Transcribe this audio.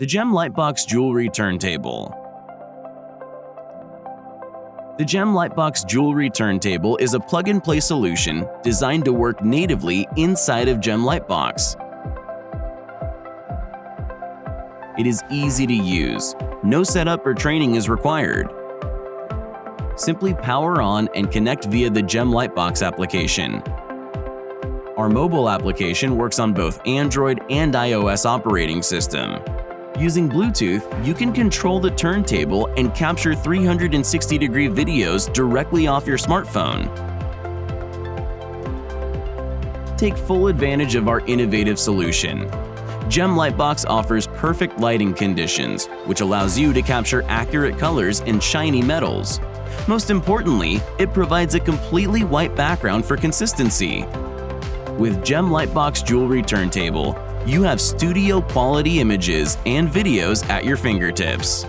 The GemLightbox Jewelry Turntable. The GemLightbox Jewelry Turntable is a plug-and-play solution designed to work natively inside of GemLightbox. It is easy to use. No setup or training is required. Simply power on and connect via the GemLightbox application. Our mobile application works on both Android and iOS operating system. Using Bluetooth, you can control the turntable and capture 360-degree videos directly off your smartphone. Take full advantage of our innovative solution. GemLightbox offers perfect lighting conditions, which allows you to capture accurate colors and shiny metals. Most importantly, it provides a completely white background for consistency. With GemLightbox Jewelry Turntable, you have studio-quality images and videos at your fingertips.